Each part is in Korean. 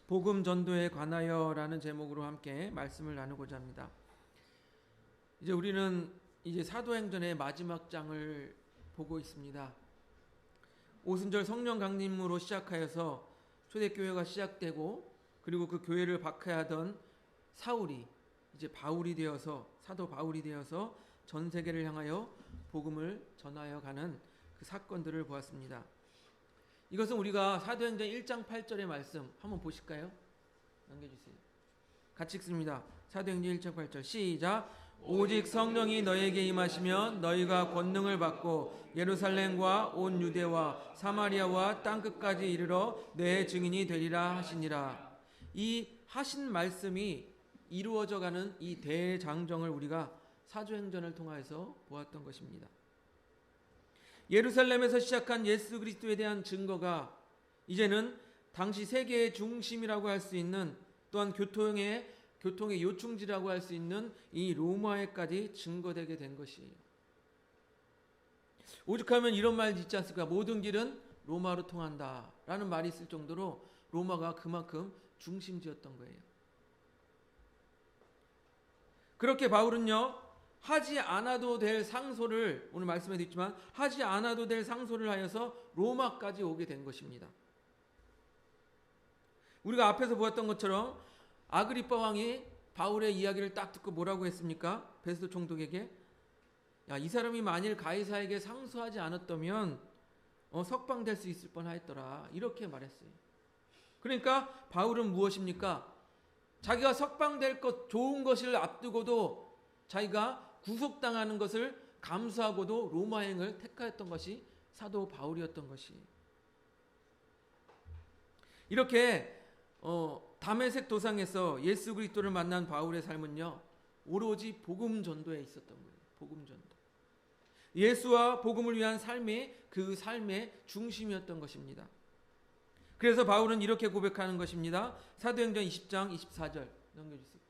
복음 전도에 관하여라는 제목으로 함께 말씀을 나누고자 합니다. 이제 우리는 사도행전의 마지막 장을 보고 있습니다. 오순절 성령 강림으로 시작하여서 초대교회가 시작되고, 그리고 그 교회를 박해하던 사울이 이제 바울이 되어서, 사도 바울이 되어서 전 세계를 향하여 복음을 전하여 가는 그 사건들을 보았습니다. 이것은 우리가 사도행전 1장 8절의 말씀 한번 보실까요? 넘겨주세요. 같이 읽습니다. 사도행전 1장 8절 시작. 오직 성령이 너에게 임하시면 너희가 권능을 받고 예루살렘과 온 유대와 사마리아와 땅끝까지 이르러 내 증인이 되리라 하시니라. 이 하신 말씀이 이루어져 가는 이 대장정을 우리가 사도행전을 통해서 보았던 것입니다. 예루살렘에서 시작한 예수 그리스도에 대한 증거가 이제는 당시 세계의 중심이라고 할 수 있는, 또한 교통의 요충지라고 할 수 있는 이 로마에까지 증거되게 된 것이에요. 오죽하면 이런 말 있지 않습니까? 모든 길은 로마로 통한다 라는 말이 있을 정도로 로마가 그만큼 중심지였던 거예요. 그렇게 바울은요, 하지 않아도 될 상소를, 오늘 말씀에 있지만 하지 않아도 될 상소를 하여서 로마까지 오게 된 것입니다. 우리가 앞에서 보았던 것처럼 아그리빠 왕이 바울의 이야기를 딱 듣고 뭐라고 했습니까? 베스도 총독에게, 야, 이 사람이 만일 가이사에게 상소하지 않았다면 석방될 수 있을 뻔하였더라, 이렇게 말했어요. 그러니까 바울은 무엇입니까? 자기가 석방될 것, 좋은 것을 앞두고도 자기가 구속당하는 것을 감수하고도 로마행을 택하였던 것이 사도 바울이었던 것이. 이렇게 다메섹 도상에서 예수 그리스도를 만난 바울의 삶은요, 오로지 복음 전도에 있었던 거예요. 복음 전도. 예수와 복음을 위한 삶이 그 삶의 중심이었던 것입니다. 그래서 바울은 이렇게 고백하는 것입니다. 사도행전 20장 24절 넘겨주세요.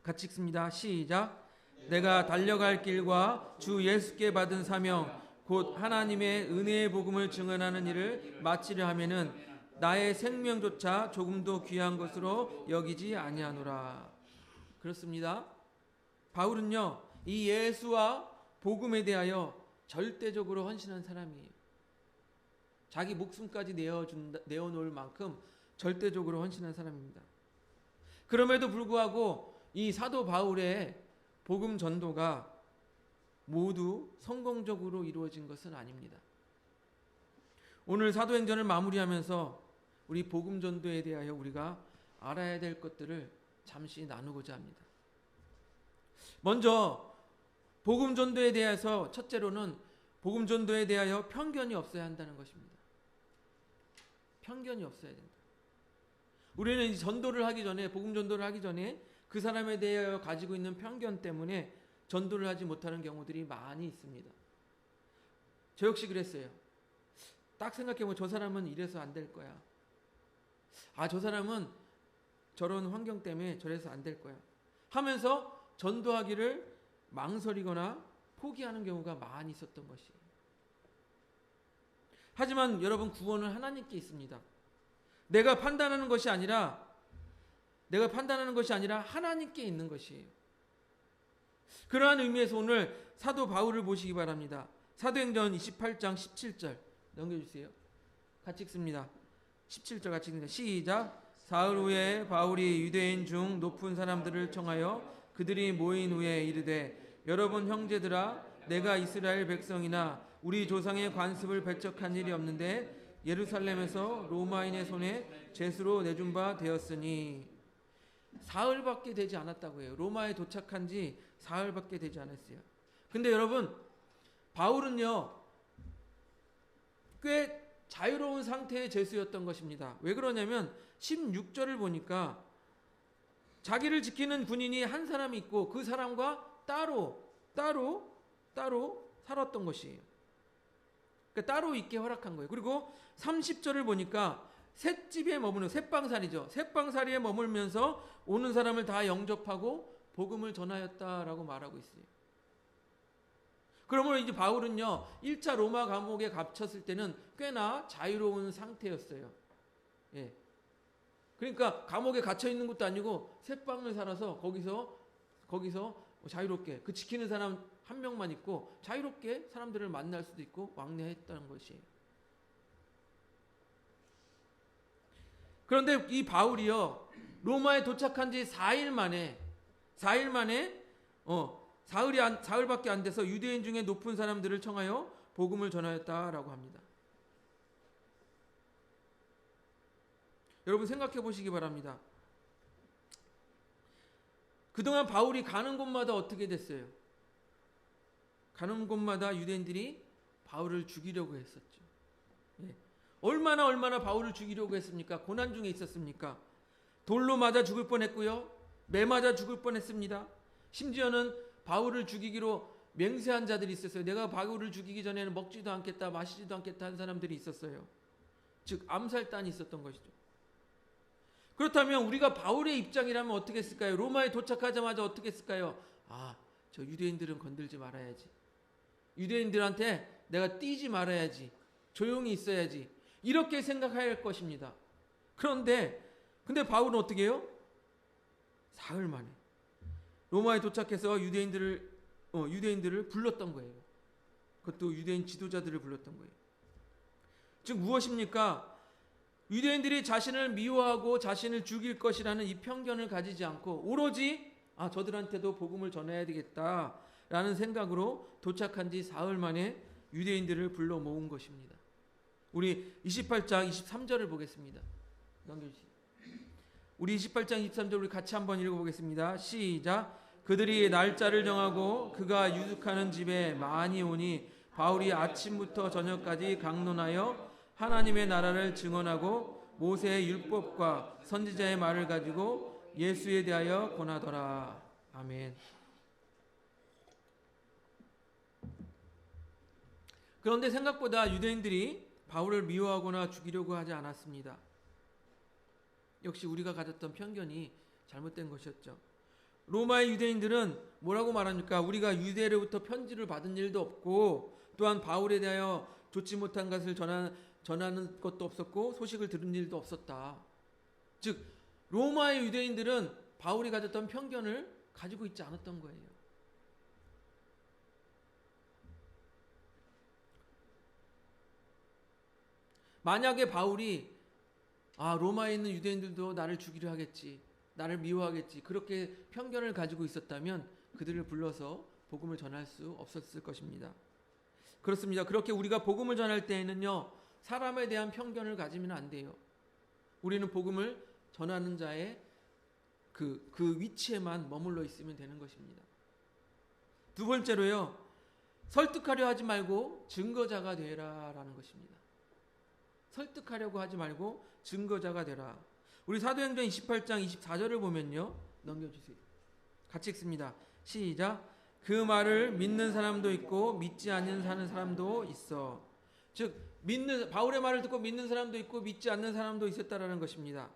같이 읽습니다. 시작. 내가 달려갈 길과 주 예수께 받은 사명 곧 하나님의 은혜의 복음을 증언하는 일을 마치려 하면은 나의 생명조차 조금도 귀한 것으로 여기지 아니하노라. 그렇습니다. 바울은요, 이 예수와 복음에 대하여 절대적으로 헌신한 사람이에요. 자기 목숨까지 내어놓을 만큼 절대적으로 헌신한 사람입니다. 그럼에도 불구하고 이 사도 바울의 복음 전도가 모두 성공적으로 이루어진 것은 아닙니다. 오늘 사도행전을 마무리하면서 우리 복음 전도에 대하여 우리가 알아야 될 것들을 잠시 나누고자 합니다. 먼저 복음 전도에 대해서 첫째로는 복음 전도에 대하여 편견이 없어야 한다는 것입니다. 편견이 없어야 된다. 우리는 전도를 하기 전에, 복음 전도를 하기 전에 그 사람에 대하여 가지고 있는 편견 때문에 전도를 하지 못하는 경우들이 많이 있습니다. 저 역시 그랬어요. 딱 생각해보면 저 사람은 이래서 안 될 거야. 아, 저 사람은 저런 환경 때문에 저래서 안 될 거야 하면서 전도하기를 망설이거나 포기하는 경우가 많이 있었던 것이에요. 하지만 여러분, 구원은 하나님께 있습니다. 내가 판단하는 것이 아니라 하나님께 있는 것이에요. 그러한 의미에서 오늘 사도 바울을 보시기 바랍니다. 사도행전 28장 17절 넘겨주세요. 같이 읽습니다. 17절 같이 읽습니다. 시작. 사흘 후에 바울이 유대인 중 높은 사람들을 청하여 그들이 모인 후에 이르되, 여러분 형제들아, 내가 이스라엘 백성이나 우리 조상의 관습을 배척한 일이 없는데 예루살렘에서 로마인의 손에 죄수로 내준 바 되었으니. 사흘밖에 되지 않았다고 해요. 로마에 도착한 지 사흘밖에 되지 않았어요. 근데 여러분, 바울은요, 꽤 자유로운 상태의 죄수였던 것입니다. 왜 그러냐면 16절을 보니까 자기를 지키는 군인이 한 사람이 있고 그 사람과 따로 살았던 것이에요. 그러니까 따로 있게 허락한 거예요. 그리고 30절을 보니까 셋집에 머무는, 셋방살이죠. 셋방살이에 머물면서 오는 사람을 다 영접하고 복음을 전하였다라고 말하고 있어요. 그러면 이제 바울은요, 1차 로마 감옥에 갇혔을 때는 꽤나 자유로운 상태였어요. 예. 그러니까 감옥에 갇혀 있는 것도 아니고 새방을 살아서 거기서 자유롭게 그 지키는 사람 한 명만 있고 자유롭게 사람들을 만날 수도 있고 왕래했다는 것이에요. 그런데 이 바울이요, 로마에 도착한 지 4일 만에 사흘밖에 안 돼서 유대인 중에 높은 사람들을 청하여 복음을 전하였다라고 합니다. 여러분 생각해 보시기 바랍니다. 그동안 바울이 가는 곳마다 어떻게 됐어요? 가는 곳마다 유대인들이 바울을 죽이려고 했었죠. 예. 얼마나 바울을 죽이려고 했습니까? 고난 중에 있었습니까? 돌로 맞아 죽을 뻔했고요. 매 맞아 죽을 뻔했습니다. 심지어는 바울을 죽이기로 맹세한 자들이 있었어요. 내가 바울을 죽이기 전에는 먹지도 않겠다, 마시지도 않겠다 한 사람들이 있었어요. 즉 암살단이 있었던 것이죠. 그렇다면 우리가 바울의 입장이라면 어떻게 했을까요? 로마에 도착하자마자 어떻게 했을까요? 저 유대인들은 건들지 말아야지. 유대인들한테 내가 띄지 말아야지. 조용히 있어야지. 이렇게 생각할 것입니다. 근데 바울은 어떻게 해요? 사흘 만에 로마에 도착해서 유대인들을 불렀던 거예요. 그것도 유대인 지도자들을 불렀던 거예요. 즉 무엇입니까? 유대인들이 자신을 미워하고 자신을 죽일 것이라는 이 편견을 가지지 않고 오로지 저들한테도 복음을 전해야 되겠다라는 생각으로 도착한 지 사흘 만에 유대인들을 불러 모은 것입니다. 우리 28장 23절을 보겠습니다. 넘겨주시죠. 우리 28장 23절 우리 같이 한번 읽어보겠습니다. 시작. 그들이 날짜를 정하고 그가 유숙하는 집에 많이 오니 바울이 아침부터 저녁까지 강론하여 하나님의 나라를 증언하고 모세의 율법과 선지자의 말을 가지고 예수에 대하여 권하더라. 아멘. 그런데 생각보다 유대인들이 바울을 미워하거나 죽이려고 하지 않았습니다. 역시 우리가 가졌던 편견이 잘못된 것이었죠. 로마의 유대인들은 뭐라고 말합니까? 우리가 유대로부터 편지를 받은 일도 없고 또한 바울에 대하여 좋지 못한 것을 전하는 것도 없었고 소식을 들은 일도 없었다. 즉 로마의 유대인들은 바울이 가졌던 편견을 가지고 있지 않았던 거예요. 만약에 바울이 로마에 있는 유대인들도 나를 죽이려 하겠지, 나를 미워하겠지, 그렇게 편견을 가지고 있었다면 그들을 불러서 복음을 전할 수 없었을 것입니다. 그렇습니다. 그렇게 우리가 복음을 전할 때에는요, 사람에 대한 편견을 가지면 안 돼요. 우리는 복음을 전하는 자의 그 위치에만 머물러 있으면 되는 것입니다. 두 번째로요, 설득하려 하지 말고 증거자가 되라라는 것입니다. 설득하려고 하지 말고 증거자가 되라. 우리 사도행전 28장 24절을 보면요, 넘겨주세요. 같이 읽습니다. 시작. 그 말을 믿는 사람도 있고 믿지 않는 사람도 있어. 즉 바울의 말을 듣고 믿는 사람도 있고 믿지 않는 사람도 있었다라는 것입니다.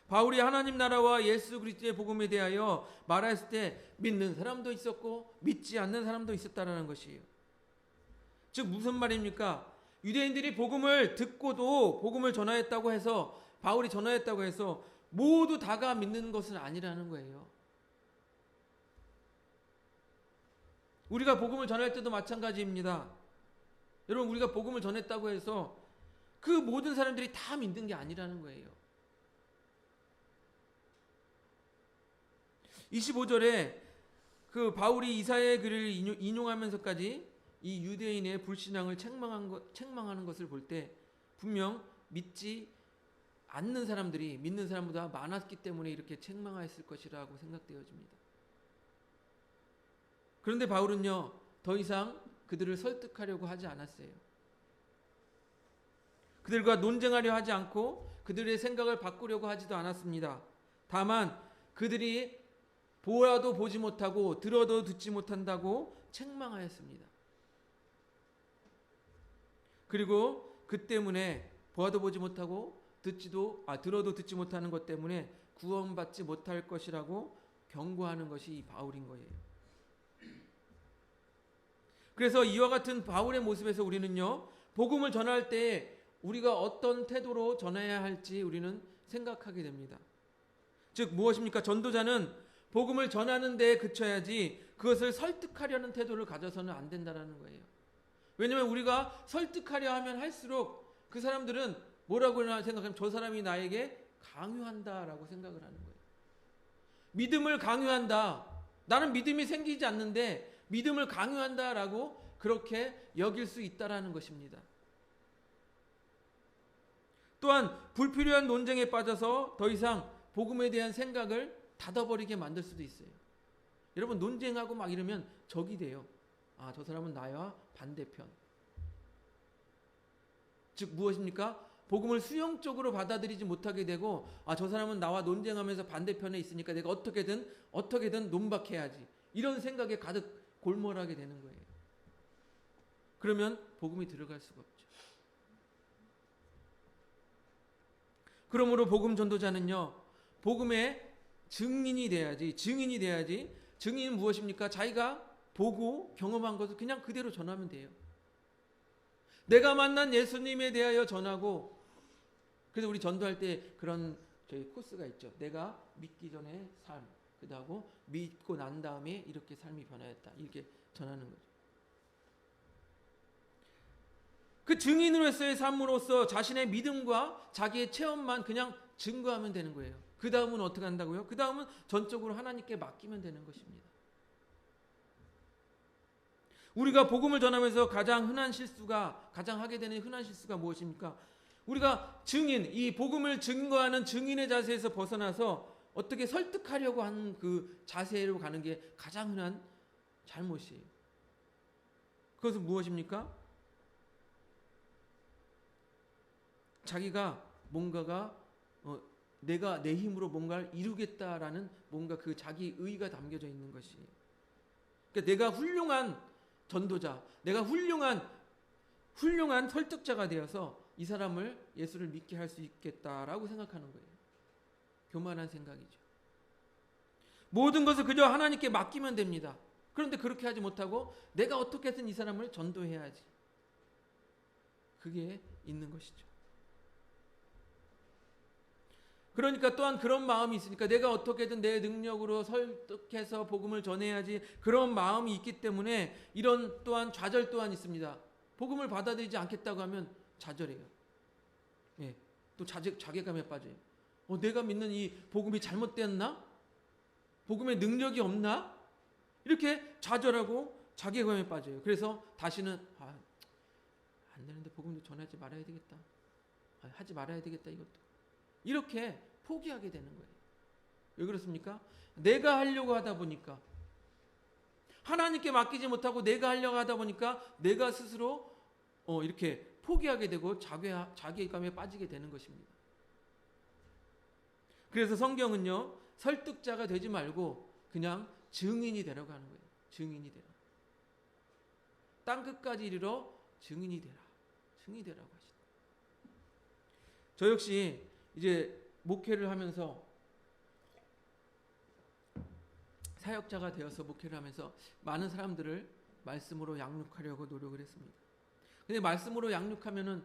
바울이 하나님 나라와 예수 그리스도의 복음에 대하여 말했을 때 믿는 사람도 있었고 믿지 않는 사람도 있었다라는 것이에요. 즉 무슨 말입니까? 유대인들이 복음을 듣고도 복음을 전하였다고 해서 바울이 전하였다고 해서 모두 다가 믿는 것은 아니라는 거예요. 우리가 복음을 전할 때도 마찬가지입니다. 여러분 우리가 복음을 전했다고 해서 그 모든 사람들이 다 믿는 게 아니라는 거예요. 25절에 그 바울이 이사야의 글을 인용하면서까지 이 유대인의 불신앙을 책망하는 것을 볼 때 분명 믿지 않는 사람들이 믿는 사람보다 많았기 때문에 이렇게 책망하였을 것이라고 생각되어집니다. 그런데 바울은요, 더 이상 그들을 설득하려고 하지 않았어요. 그들과 논쟁하려 하지 않고 그들의 생각을 바꾸려고 하지도 않았습니다. 다만 그들이 보아도 보지 못하고 들어도 듣지 못한다고 책망하였습니다. 그리고 그 때문에 보아도 보지 못하고 들어도 듣지 못하는 것 때문에 구원받지 못할 것이라고 경고하는 것이 이 바울인 거예요. 그래서 이와 같은 바울의 모습에서 우리는요, 복음을 전할 때 우리가 어떤 태도로 전해야 할지 우리는 생각하게 됩니다. 즉 무엇입니까? 전도자는 복음을 전하는 데에 그쳐야지 그것을 설득하려는 태도를 가져서는 안 된다는 거예요. 왜냐하면 우리가 설득하려 하면 할수록 그 사람들은 뭐라고 생각하면 저 사람이 나에게 강요한다라고 생각을 하는 거예요. 믿음을 강요한다. 나는 믿음이 생기지 않는데 믿음을 강요한다라고 그렇게 여길 수 있다라는 것입니다. 또한 불필요한 논쟁에 빠져서 더 이상 복음에 대한 생각을 닫아버리게 만들 수도 있어요. 여러분 논쟁하고 막 이러면 적이 돼요. 아, 저 사람은 나와 반대편. 즉 무엇입니까? 복음을 수용적으로 받아들이지 못하게 되고, 아, 저 사람은 나와 논쟁하면서 반대편에 있으니까 내가 어떻게든 논박해야지. 이런 생각에 가득 골몰하게 되는 거예요. 그러면 복음이 들어갈 수가 없죠. 그러므로 복음 전도자는요, 복음의 증인이 돼야지. 증인은 무엇입니까? 자기가 보고 경험한 것을 그냥 그대로 전하면 돼요. 내가 만난 예수님에 대하여 전하고, 그래서 우리 전도할 때 그런 저희 코스가 있죠. 내가 믿기 전에 삶, 그다음에 믿고 난 다음에 이렇게 삶이 변화했다. 이렇게 전하는 거죠. 그 증인으로서의 삶으로서 자신의 믿음과 자기의 체험만 그냥 증거하면 되는 거예요. 그 다음은 어떻게 한다고요? 그 다음은 전적으로 하나님께 맡기면 되는 것입니다. 우리가 복음을 전하면서 가장 하게 되는 흔한 실수가 무엇입니까? 우리가 이 복음을 증거하는 증인의 자세에서 벗어나서 어떻게 설득하려고 하는 그 자세로 가는 게 가장 흔한 잘못이에요. 그것은 무엇입니까? 자기가 내가 내 힘으로 뭔가를 이루겠다라는 뭔가 그 자기 의가 담겨져 있는 것이에요. 그러니까 내가 훌륭한 전도자, 내가 훌륭한 설득자가 되어서 이 사람을 예수를 믿게 할 수 있겠다라고 생각하는 거예요. 교만한 생각이죠. 모든 것을 그저 하나님께 맡기면 됩니다. 그런데 그렇게 하지 못하고 내가 어떻게든 이 사람을 전도해야지. 그게 있는 것이죠. 그러니까 또한 그런 마음이 있으니까 내가 어떻게든 내 능력으로 설득해서 복음을 전해야지, 그런 마음이 있기 때문에 이런 또한 좌절 또한 있습니다. 복음을 받아들이지 않겠다고 하면 좌절해요. 예, 또 자괴감에 빠져요. 내가 믿는 이 복음이 잘못됐나? 복음의 능력이 없나? 이렇게 좌절하고 자괴감에 빠져요. 그래서 다시는 안 되는데 복음도 전하지 말아야 되겠다. 하지 말아야 되겠다 이것도. 이렇게 포기하게 되는 거예요. 왜 그렇습니까? 내가 하려고 하다 보니까, 하나님께 맡기지 못하고 내가 하려고 하다 보니까 내가 스스로 이렇게 포기하게 되고 자괴감에 빠지게 되는 것입니다. 그래서 성경은요, 설득자가 되지 말고 그냥 증인이 되라고 하는 거예요. 증인이 되라. 땅 끝까지 이르러 증인이 되라. 증인이 되라고 하시다. 저 역시 이제 목회를 하면서, 사역자가 되어서 목회를 하면서 많은 사람들을 말씀으로 양육하려고 노력을 했습니다. 근데 말씀으로 양육하면은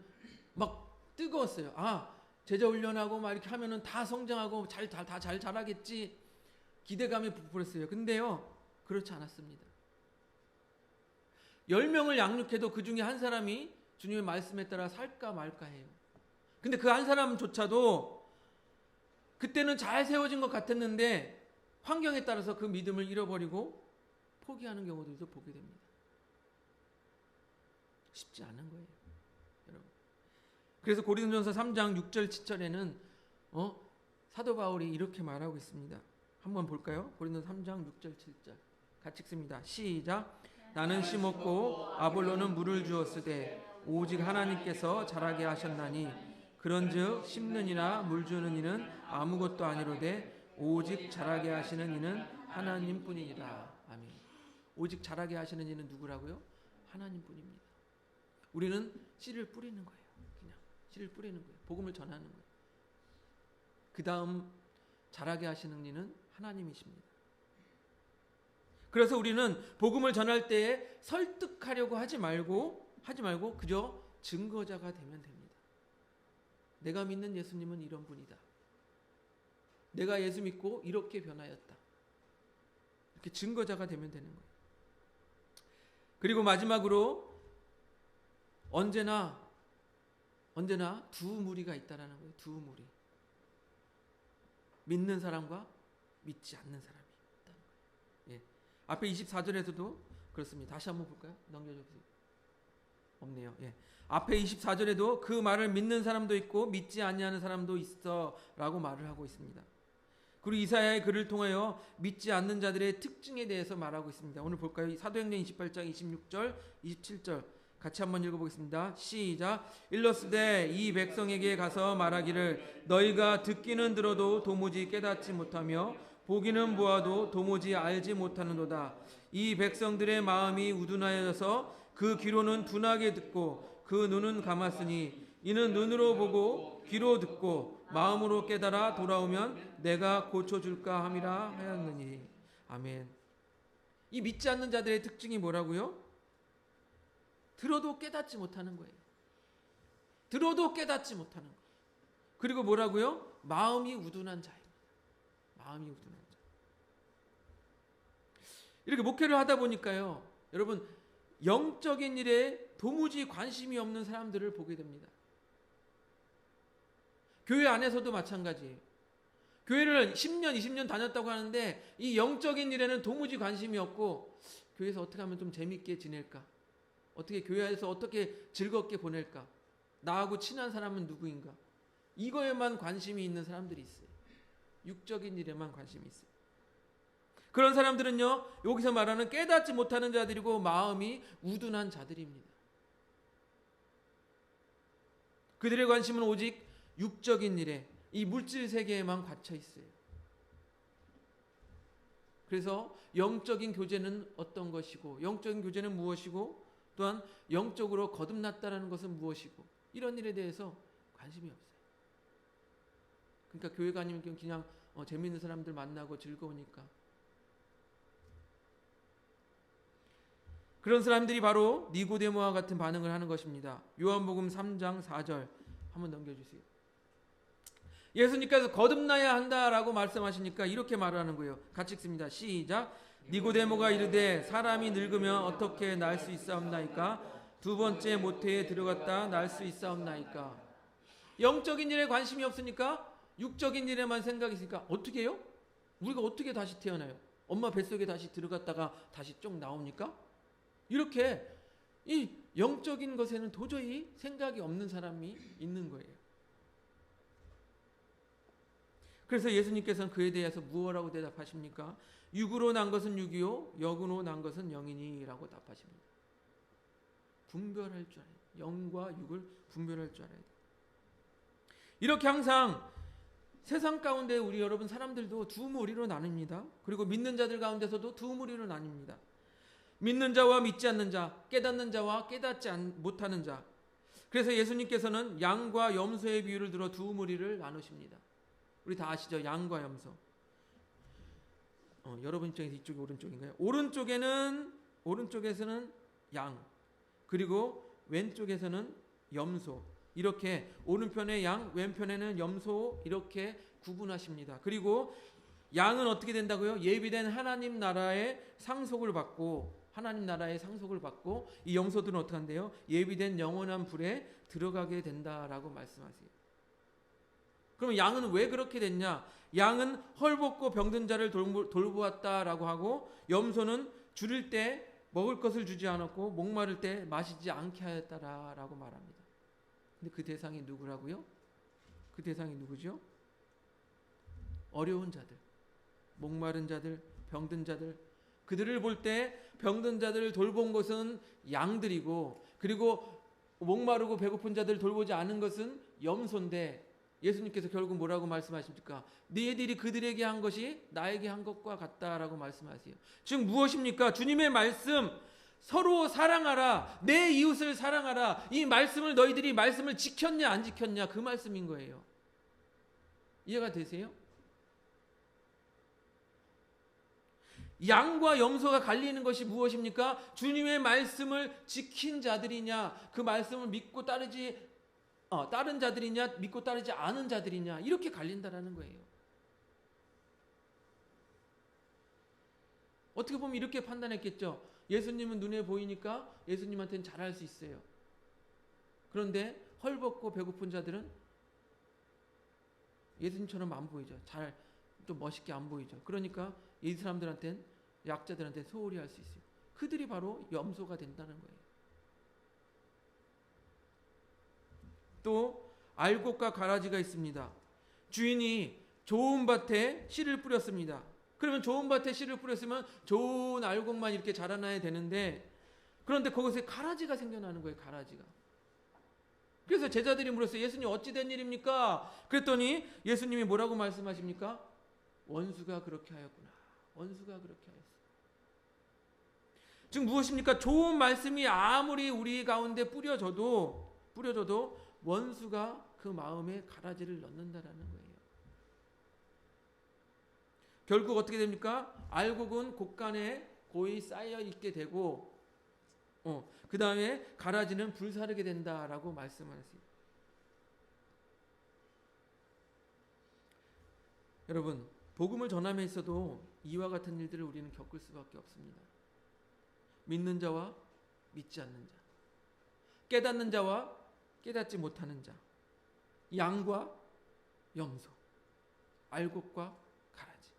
막 뜨거웠어요. 제자 훈련하고 막 이렇게 하면은 다 성장하고 다 잘 자라겠지. 기대감이 부풀었어요. 근데요, 그렇지 않았습니다. 10명을 양육해도 그 중에 한 사람이 주님의 말씀에 따라 살까 말까 해요. 근데 그 한 사람조차도 그때는 잘 세워진 것 같았는데 환경에 따라서 그 믿음을 잃어버리고 포기하는 경우들도 보게 됩니다. 쉽지 않은 거예요, 여러분. 그래서 고린도전서 3장 6절 7절에는 사도 바울이 이렇게 말하고 있습니다. 한번 볼까요? 고린도전서 3장 6절 7절 같이 읽습니다. 시작. 나는 심었고 아볼로는 물을 주었으되 오직 하나님께서 자라게 하셨나니 그런즉 심는 이나 물 주는 이는 아무것도 아니로되 오직 자라게 하시는 이는 하나님뿐이니라. 아멘. 오직 자라게 하시는 이는 누구라고요? 하나님뿐입니다. 우리는 씨를 뿌리는 거예요. 그냥 씨를 뿌리는 거예요. 복음을 전하는 거예요. 그 다음 자라게 하시는 이는 하나님이십니다. 그래서 우리는 복음을 전할 때에 설득하려고 하지 말고 그저 증거자가 되면 됩니다. 내가 믿는 예수님은 이런 분이다. 내가 예수 믿고 이렇게 변하였다. 이렇게 증거자가 되면 되는 거예요. 그리고 마지막으로 언제나 두 무리가 있다라는 거예요. 두 무리. 믿는 사람과 믿지 않는 사람이 있다는 거예요. 예. 앞에 24절에서도 그렇습니다. 다시 한번 볼까요? 넘겨주세요. 없네요. 예. 앞에 24절에도 그 말을 믿는 사람도 있고 믿지 아니하는 사람도 있어라고 말을 하고 있습니다. 그리고 이사야의 글을 통하여 믿지 않는 자들의 특징에 대해서 말하고 있습니다. 오늘 볼까요? 사도행전 28장 26절, 27절 같이 한번 읽어보겠습니다. 시작. 일러스되 이 백성에게 가서 말하기를 너희가 듣기는 들어도 도무지 깨닫지 못하며 보기는 보아도 도무지 알지 못하는도다. 이 백성들의 마음이 우둔하여져서 그 귀로는 둔하게 듣고 그 눈은 감았으니 이는 눈으로 보고 귀로 듣고 마음으로 깨달아 돌아오면 내가 고쳐줄까 함이라 하였느니. 아멘. 이 믿지 않는 자들의 특징이 뭐라고요? 들어도 깨닫지 못하는 거예요. 들어도 깨닫지 못하는 거예요. 그리고 뭐라고요? 마음이 우둔한 자입니다. 마음이 우둔한 자. 이렇게 목회를 하다 보니까요, 여러분 영적인 일에 도무지 관심이 없는 사람들을 보게 됩니다. 교회 안에서도 마찬가지예요. 교회를 10년, 20년 다녔다고 하는데 이 영적인 일에는 도무지 관심이 없고 교회에서 어떻게 하면 좀 재밌게 지낼까? 어떻게 교회에서 어떻게 즐겁게 보낼까? 나하고 친한 사람은 누구인가? 이거에만 관심이 있는 사람들이 있어요. 육적인 일에만 관심이 있어요. 그런 사람들은요, 여기서 말하는 깨닫지 못하는 자들이고 마음이 우둔한 자들입니다. 그들의 관심은 오직 육적인 일에, 이 물질 세계에만 갇혀 있어요. 그래서 영적인 교제는 어떤 것이고, 영적인 교제는 무엇이고, 또한 영적으로 거듭났다라는 것은 무엇이고, 이런 일에 대해서 관심이 없어요. 그러니까 교회 가면 그냥 재밌는 사람들 만나고 즐거우니까. 그런 사람들이 바로 니고데모와 같은 반응을 하는 것입니다. 요한복음 3장 4절 한번 넘겨주세요. 예수님께서 거듭나야 한다라고 말씀하시니까 이렇게 말하는 거예요. 같이 읽습니다. 시작. 니고데모가 이르되 사람이 늙으면 어떻게 날 수 있사옵나이까? 두 번째 모태에 들어갔다 날 수 있사옵나이까? 영적인 일에 관심이 없으니까 육적인 일에만 생각이 있으니까 어떻게 해요? 우리가 어떻게 다시 태어나요? 엄마 뱃속에 다시 들어갔다가 다시 쭉 나오니까? 이렇게 이 영적인 것에는 도저히 생각이 없는 사람이 있는 거예요. 그래서 예수님께서는 그에 대해서 무엇라고 대답하십니까? 육으로 난 것은 육이요 영으로 난 것은 영이니라고 답하십니다. 분별할 줄 알아야 돼. 영과 육을 분별할 줄 알아야 돼. 이렇게 항상 세상 가운데 우리 여러분 사람들도 두 무리로 나뉩니다. 그리고 믿는 자들 가운데서도 두 무리로 나뉩니다. 믿는 자와 믿지 않는 자, 깨닫는 자와 깨닫지 못하는 자. 그래서 예수님께서는 양과 염소의 비유를 들어 두 무리를 나누십니다. 우리 다 아시죠? 양과 염소. 여러분 입장에서 이쪽이 오른쪽인가요? 오른쪽에서는 양, 그리고 왼쪽에서는 염소. 이렇게 오른편에 양, 왼편에는 염소 이렇게 구분하십니다. 그리고 양은 어떻게 된다고요? 예비된 하나님 나라의 상속을 받고 이 염소들은 어떻게 한대요? 예비된 영원한 불에 들어가게 된다라고 말씀하세요. 그럼 양은 왜 그렇게 됐냐? 양은 헐벗고 병든 자를 돌보았다라고 하고, 염소는 줄일 때 먹을 것을 주지 않았고 목마를 때 마시지 않게 하였다라고 말합니다. 근데 그 대상이 누구라고요? 그 대상이 누구죠? 어려운 자들, 목마른 자들, 병든 자들. 그들을 볼 때 병든 자들을 돌본 것은 양들이고, 그리고 목마르고 배고픈 자들을 돌보지 않은 것은 염소인데, 예수님께서 결국 뭐라고 말씀하십니까? 너희들이 그들에게 한 것이 나에게 한 것과 같다라고 말씀하세요. 즉 무엇입니까? 주님의 말씀, 서로 사랑하라, 내 이웃을 사랑하라. 이 말씀을 너희들이 말씀을 지켰냐 안 지켰냐, 그 말씀인 거예요. 이해가 되세요? 양과 염소가 갈리는 것이 무엇입니까? 주님의 말씀을 지킨 자들이냐, 그 말씀을 믿고 따른 자들이냐, 믿고 따르지 않은 자들이냐, 이렇게 갈린다라는 거예요. 어떻게 보면 이렇게 판단했겠죠. 예수님은 눈에 보이니까 예수님한테는 잘할 수 있어요. 그런데 헐벗고 배고픈 자들은 예수님처럼 안 보이죠. 좀 멋있게 안 보이죠. 그러니까 이 사람들한테는, 약자들한테 소홀히 할 수 있어요. 그들이 바로 염소가 된다는 거예요. 또 알곡과 가라지가 있습니다. 주인이 좋은 밭에 씨를 뿌렸습니다. 그러면 좋은 밭에 씨를 뿌렸으면 좋은 알곡만 이렇게 자라나야 되는데, 그런데 거기서 가라지가 생겨나는 거예요. 가라지가. 그래서 제자들이 물었어요. 예수님 어찌 된 일입니까? 그랬더니 예수님이 뭐라고 말씀하십니까? 원수가 그렇게 하였구나. 원수가 그렇게 하였어. 즉 무엇입니까? 좋은 말씀이 아무리 우리 가운데 뿌려져도 원수가 그 마음에 가라지를 넣는다라는 거예요. 결국 어떻게 됩니까? 알곡은 곳간에 고이 쌓여 있게 되고, 그 다음에 가라지는 불사르게 된다라고 말씀하셨습니다. 여러분, 복음을 전함에 있어도 이와 같은 일들을 우리는 겪을 수밖에 없습니다. 믿는 자와 믿지 않는 자, 깨닫는 자와 깨닫지 못하는 자, 양과 염소, 알곡과 가라지.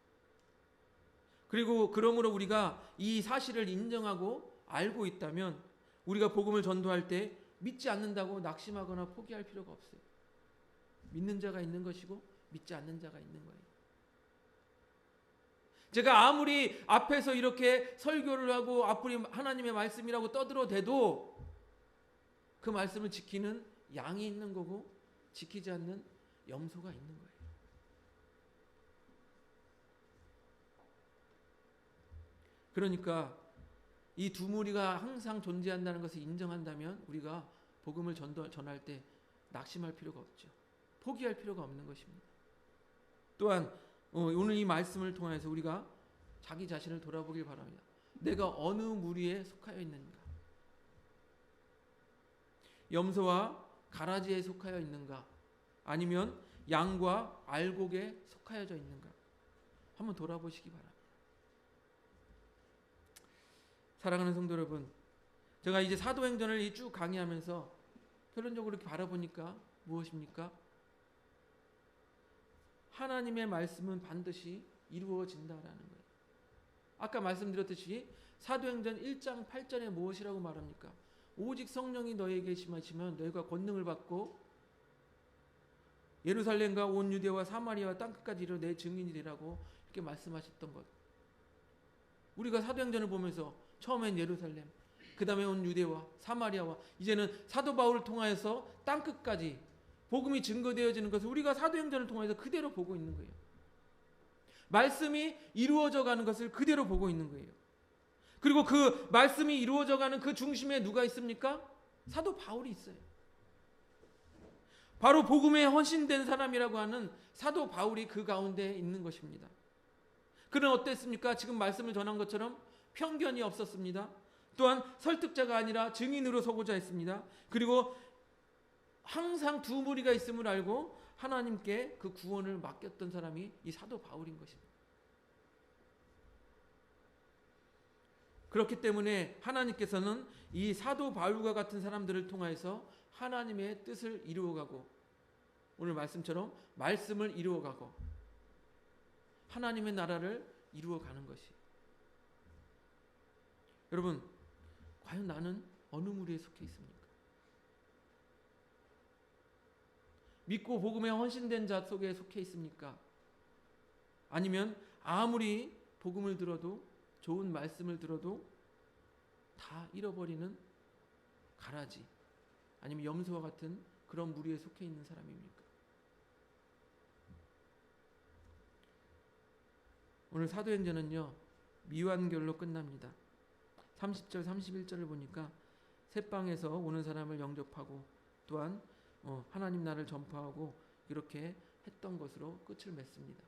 그리고 그러므로 우리가 이 사실을 인정하고 알고 있다면 우리가 복음을 전도할 때 믿지 않는다고 낙심하거나 포기할 필요가 없어요. 믿는 자가 있는 것이고 믿지 않는 자가 있는 거예요. 제가 아무리 앞에서 이렇게 설교를 하고 앞으로 하나님의 말씀이라고 떠들어대도 그 말씀을 지키는 양이 있는 거고 지키지 않는 염소가 있는 거예요. 그러니까 이 두 무리가 항상 존재한다는 것을 인정한다면 우리가 복음을 전할 때 낙심할 필요가 없죠. 포기할 필요가 없는 것입니다. 또한 오늘 이 말씀을 통해서 우리가 자기 자신을 돌아보길 바랍니다. 내가 어느 무리에 속하여 있는가? 염소와 가라지에 속하여 있는가? 아니면 양과 알곡에 속하여져 있는가? 한번 돌아보시기 바랍니다. 사랑하는 성도 여러분, 제가 이제 사도행전을 쭉 강의하면서 결론적으로 이렇게 바라보니까 무엇입니까? 하나님의 말씀은 반드시 이루어진다라는 거예요. 아까 말씀드렸듯이 사도행전 1장 8절에 무엇이라고 말합니까? 오직 성령이 너희에게 임하시면 너희가 권능을 받고 예루살렘과 온 유대와 사마리아와 땅끝까지 이르러 내 증인이 되라고 이렇게 말씀하셨던 것. 우리가 사도행전을 보면서 처음엔 예루살렘, 그 다음에 온 유대와 사마리아와 이제는 사도 바울을 통하여서 땅끝까지 복음이 증거되어지는 것을 우리가 사도행전을 통해서 그대로 보고 있는 거예요. 말씀이 이루어져 가는 것을 그대로 보고 있는 거예요. 그리고 그 말씀이 이루어져 가는 그 중심에 누가 있습니까? 사도 바울이 있어요. 바로 복음에 헌신된 사람이라고 하는 사도 바울이 그 가운데 있는 것입니다. 그는 어땠습니까? 지금 말씀을 전한 것처럼 편견이 없었습니다. 또한 설득자가 아니라 증인으로 서고자 했습니다. 그리고 항상 두 무리가 있음을 알고 하나님께 그 구원을 맡겼던 사람이 이 사도 바울인 것입니다. 그렇기 때문에 하나님께서는 이 사도 바울과 같은 사람들을 통해서 하나님의 뜻을 이루어가고 오늘 말씀처럼 말씀을 이루어가고 하나님의 나라를 이루어가는 것이. 여러분, 과연 나는 어느 무리에 속해 있습니까? 믿고 복음에 헌신된 자 속에 속해 있습니까? 아니면 아무리 복음을 들어도 좋은 말씀을 들어도 다 잃어버리는 가라지 아니면 염소와 같은 그런 무리에 속해 있는 사람입니까? 오늘 사도행전은요 미완결로 끝납니다. 30절 31절을 보니까 새방에서 오는 사람을 영접하고 또한 하나님 나라를 전파하고 이렇게 했던 것으로 끝을 맺습니다.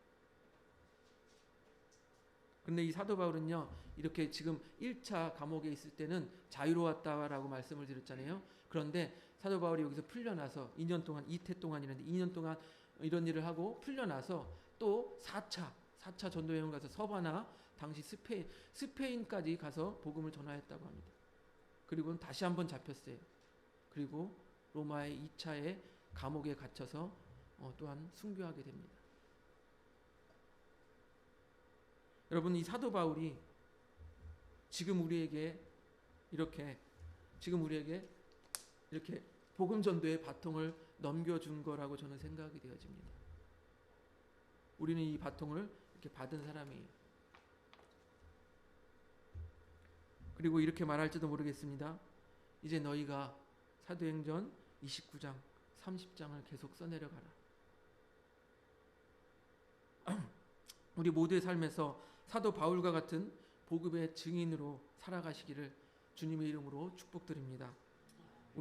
근데 이 사도 바울은요, 이렇게 지금 1차 감옥에 있을 때는 자유로웠다라고 말씀을 드렸잖아요. 그런데 사도 바울이 여기서 풀려나서 2년 동안, 이태 동안이라는데 2년 동안 이런 일을 하고 풀려나서 또 4차 전도 여행 가서 서바나, 당시 스페인까지 가서 복음을 전하였다고 합니다. 그리고 다시 한번 잡혔어요. 그리고 로마의 2차의 감옥에 갇혀서 또한 순교하게 됩니다. 여러분, 이 사도 바울이 지금 우리에게 이렇게 복음 전도의 바통을 넘겨준 거라고 저는 생각이 되어집니다. 우리는 이 바통을 이렇게 받은 사람이에요. 그리고 이렇게 말할지도 모르겠습니다. 이제 너희가 사도행전 29장, 30장을 계속 써내려가라. 우리 모두의 삶에서 사도 바울과 같은 복음의 증인으로 살아가시기를 주님의 이름으로 축복드립니다.